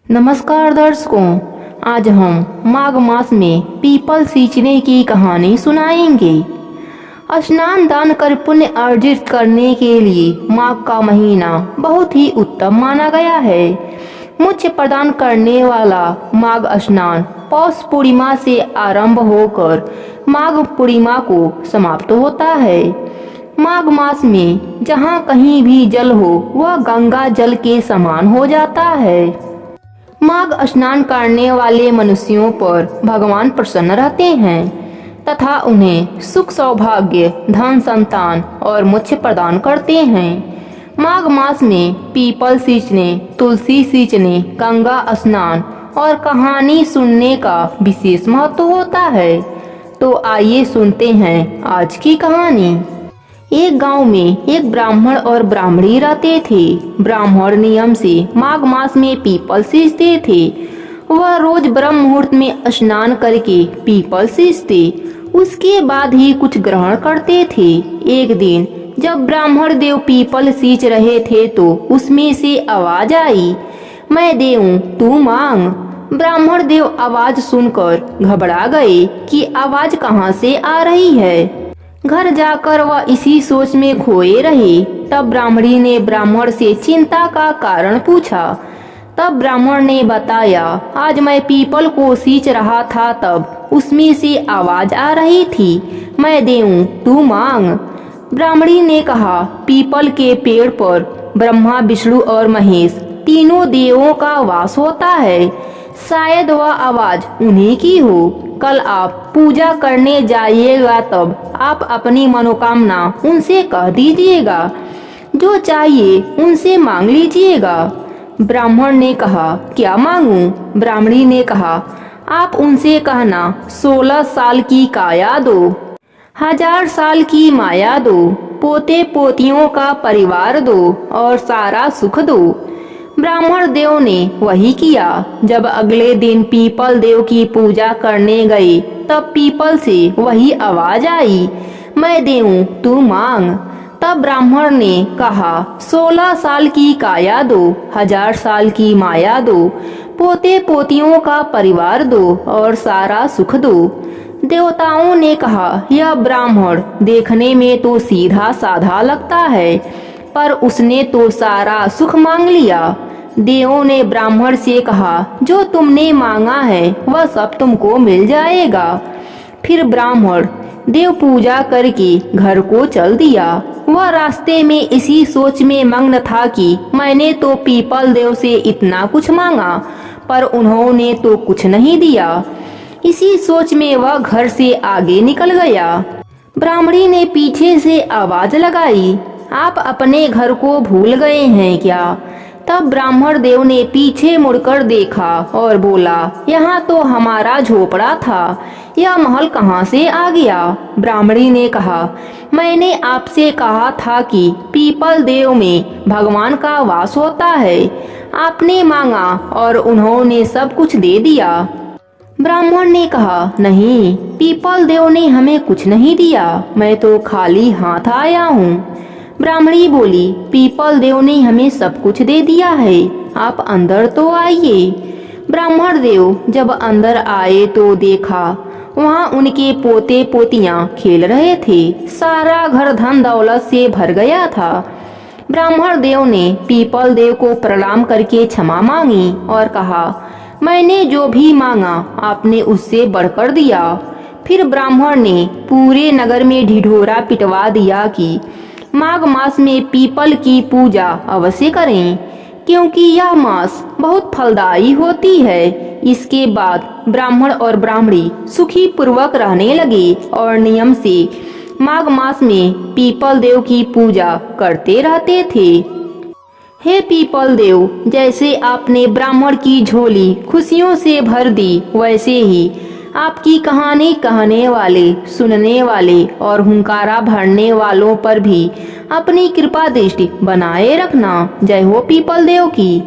नमस्कार दर्शकों, आज हम माघ मास में पीपल सींचने की कहानी सुनाएंगे। स्नान दान कर पुण्य अर्जित करने के लिए माघ का महीना बहुत ही उत्तम माना गया है। मोक्ष प्रदान करने वाला माघ स्नान पौष पूर्णिमा से आरंभ होकर माघ पूर्णिमा को समाप्त होता है। माघ मास में जहाँ कहीं भी जल हो वह गंगा जल के समान हो जाता है। माघ स्नान करने वाले मनुष्यों पर भगवान प्रसन्न रहते हैं तथा उन्हें सुख सौभाग्य धन संतान और मोक्ष प्रदान करते हैं। माघ मास में पीपल सींचने, तुलसी सींचने, गंगा स्नान और कहानी सुनने का विशेष महत्व होता है। तो आइए सुनते हैं आज की कहानी। एक गांव में एक ब्राह्मण और ब्राह्मणी रहते थे। ब्राह्मण नियम से माघ मास में पीपल सींचते थे। वह रोज ब्रह्म मुहूर्त में स्नान करके पीपल सींचते, उसके बाद ही कुछ ग्रहण करते थे। एक दिन जब ब्राह्मण देव पीपल सींच रहे थे तो उसमें से आवाज आई, मैं देऊं तू मांग। ब्राह्मण देव आवाज सुनकर घबरा गए कि आवाज कहाँ से आ रही है। घर जाकर वह इसी सोच में खोए रहे। तब ब्राह्मणी ने ब्राह्मण से चिंता का कारण पूछा। तब ब्राह्मण ने बताया, आज मैं पीपल को सींच रहा था, तब उसमें से आवाज आ रही थी, मैं देऊं तू मांग। ब्राह्मणी ने कहा, पीपल के पेड़ पर ब्रह्मा, विष्णु और महेश तीनों देवों का वास होता है, शायद वह आवाज उन्हीं की हो। कल आप पूजा करने जाइएगा, तब आप अपनी मनोकामना उनसे कह दीजिएगा, जो चाहिए उनसे मांग लीजिएगा। ब्राह्मण ने कहा, क्या मांगूं? ब्राह्मणी ने कहा, आप उनसे कहना 16 साल की काया दो, 1000 साल की माया दो, पोते पोतियों का परिवार दो और सारा सुख दो। ब्राह्मण देव ने वही किया। जब अगले दिन पीपल देव की पूजा करने गए, तब पीपल से वही आवाज आई, मैं देऊं तू मांग। तब ब्राह्मण ने कहा, 16 साल की काया दो, 1000 साल की माया दो, पोते पोतियों का परिवार दो और सारा सुख दो। देवताओं ने कहा, यह ब्राह्मण देखने में तो सीधा साधा लगता है, पर उसने तो सारा सुख मांग लिया। देवों ने ब्राह्मण से कहा, जो तुमने मांगा है वह सब तुमको मिल जाएगा। फिर ब्राह्मण देव पूजा करके घर को चल दिया। वह रास्ते में इसी सोच में मग्न था कि मैंने तो पीपल देव से इतना कुछ मांगा, पर उन्होंने तो कुछ नहीं दिया। इसी सोच में वह घर से आगे निकल गया। ब्राह्मणी ने पीछे से आवाज लगाई, आप अपने घर को भूल गए हैं क्या? तब ब्राह्मण देव ने पीछे मुड़कर देखा और बोला, यहाँ तो हमारा झोपड़ा था, यह महल कहाँ से आ गया? ब्राह्मणी ने कहा, मैंने आपसे कहा था कि पीपल देव में भगवान का वास होता है। आपने मांगा और उन्होंने सब कुछ दे दिया। ब्राह्मण ने कहा, नहीं, पीपल देव ने हमें कुछ नहीं दिया, मैं तो खाली हाथ आया हूँ। ब्राह्मणी बोली, पीपल देव ने हमें सब कुछ दे दिया है, आप अंदर तो आइए। ब्राह्मण देव जब अंदर आए तो देखा वहाँ उनके पोते पोतियाँ खेल रहे थे। सारा घर धन दौलत से भर गया था। ब्राह्मण देव ने पीपल देव को प्रणाम करके क्षमा मांगी और कहा, मैंने जो भी मांगा आपने उससे बढ़कर दिया। फिर ब्राह्मण ने पूरे नगर में ढिढोरा पिटवा दिया कि माघ मास में पीपल की पूजा अवश्य करें, क्योंकि यह मास बहुत फलदायी होती है। इसके बाद ब्राह्मण और ब्राह्मणी सुखी पूर्वक रहने लगे और नियम से माघ मास में पीपल देव की पूजा करते रहते थे। हे पीपल देव, जैसे आपने ब्राह्मण की झोली खुशियों से भर दी, वैसे ही आपकी कहानी कहने वाले, सुनने वाले और हुंकारा भरने वालों पर भी अपनी कृपा दृष्टि बनाए रखना। जय हो पीपल देव की।